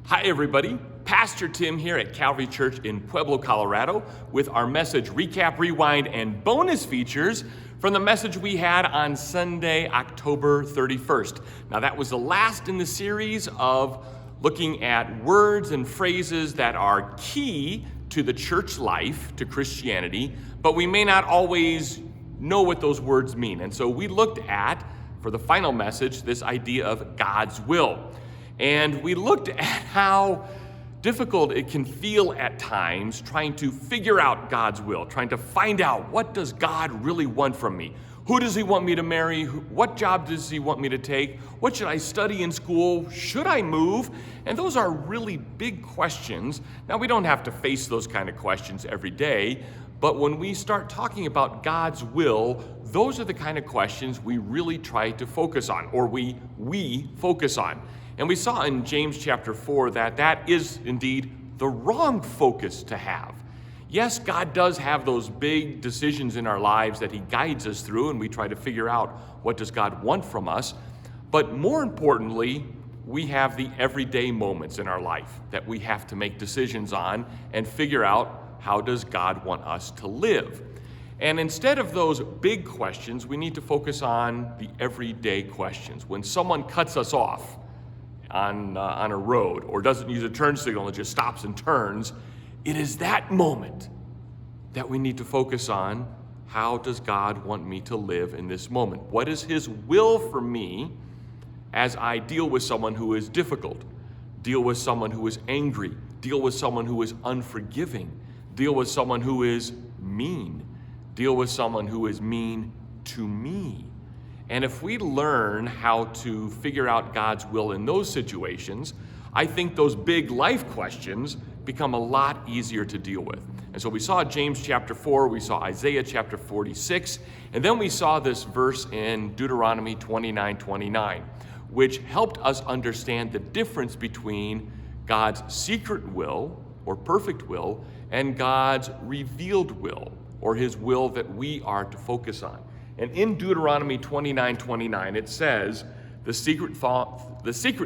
Hi everybody, Pastor Tim here at Calvary Church in Pueblo, Colorado with our message recap, rewind, and bonus features from the message we had on Sunday, October 31st. Now that was the last in the series of looking at words and phrases that are key to the church life, to Christianity, but we may not always know what those words mean. And so we looked at, for the final message, this idea of God's will. And we looked at how difficult it can feel at times trying to figure out God's will, trying to find out, what does God really want from me? Who does he want me to marry? What job does he want me to take? What should I study in school? Should I move? And those are really big questions. Now, we don't have to face those kind of questions every day, but when we start talking about God's will, those are the kind of questions we really try to focus on, or we focus on. And we saw in James chapter 4 that is indeed the wrong focus to have. Yes, God does have those big decisions in our lives that he guides us through, and we try to figure out what does God want from us. But more importantly, we have the everyday moments in our life that we have to make decisions on and figure out, how does God want us to live? And instead of those big questions, we need to focus on the everyday questions. When someone cuts us off on a road or doesn't use a turn signal and just stops and turns, it is that moment that we need to focus on, how does God want me to live in this moment? What is his will for me as I deal with someone who is difficult, deal with someone who is angry, deal with someone who is unforgiving, deal with someone who is mean, deal with someone who is mean to me? And if we learn how to figure out God's will in those situations, I think those big life questions become a lot easier to deal with. And so we saw James chapter 4, we saw Isaiah chapter 46, and then we saw this verse in Deuteronomy 29:29, which helped us understand the difference between God's secret will, or perfect will, and God's revealed will, or his will that we are to focus on. And in Deuteronomy 29:29, it says, the secret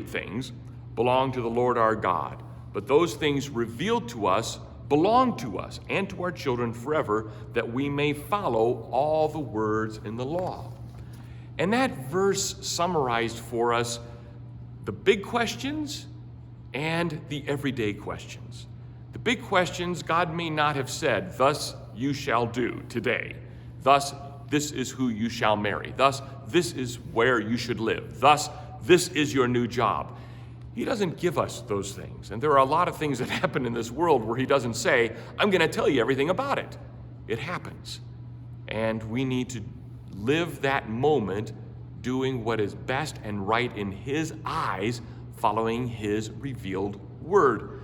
things belong to the Lord our God, but those things revealed to us belong to us and to our children forever, that we may follow all the words in the law. And that verse summarized for us the big questions and the everyday questions. The big questions, God may not have said, thus you shall do today. Thus, this is who you shall marry. Thus, this is where you should live. Thus, this is your new job. He doesn't give us those things. And there are a lot of things that happen in this world where he doesn't say, I'm going to tell you everything about it. It happens. And we need to live that moment doing what is best and right in his eyes, following his revealed word.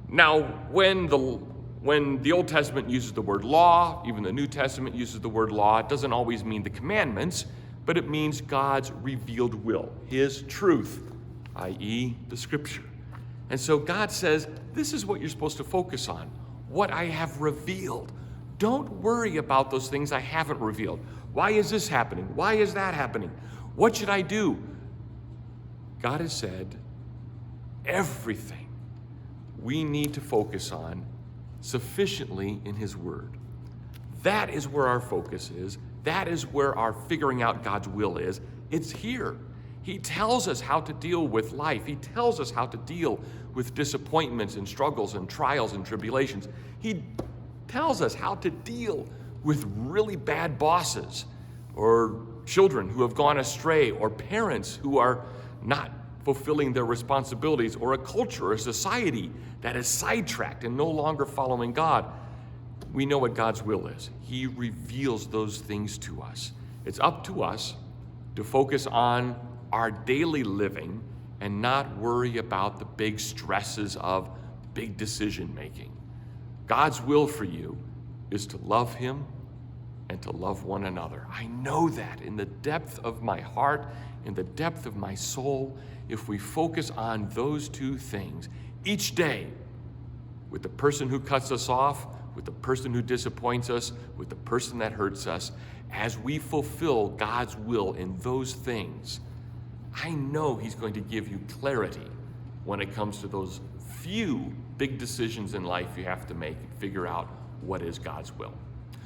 Now, when the Old Testament uses the word law, even the New Testament uses the word law, it doesn't always mean the commandments, but it means God's revealed will, his truth, i.e. the scripture. And so God says, this is what you're supposed to focus on, what I have revealed. Don't worry about those things I haven't revealed. Why is this happening? Why is that happening? What should I do? God has said everything we need to focus on sufficiently in his word. That is where our focus is. That is where our figuring out God's will is. It's here. He tells us how to deal with life. He tells us how to deal with disappointments and struggles and trials and tribulations. He tells us how to deal with really bad bosses, or children who have gone astray, or parents who are not fulfilling their responsibilities, or a culture or a society that is sidetracked and no longer following God. We know what God's will is. He reveals those things to us. It's up to us to focus on our daily living and not worry about the big stresses of big decision making. God's will for you is to love him and to love one another. I know that in the depth of my heart, in the depth of my soul. If we focus on those two things each day, with the person who cuts us off, with the person who disappoints us, with the person that hurts us, as we fulfill God's will in those things, I know he's going to give you clarity when it comes to those few big decisions in life you have to make and figure out what is God's will.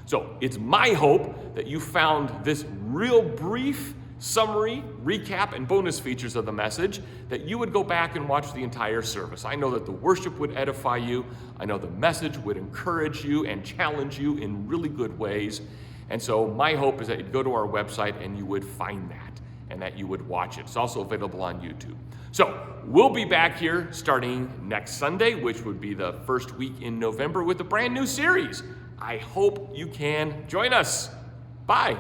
So it's my hope that you found this real brief summary, recap, and bonus features of the message, that you would go back and watch the entire service. I know that the worship would edify you. I know the message would encourage you and challenge you in really good ways. And so my hope is that you'd go to our website and you would find that and that you would watch it. It's also available on YouTube. So we'll be back here starting next Sunday, which would be the first week in November, with a brand new series. I hope you can join us. Bye.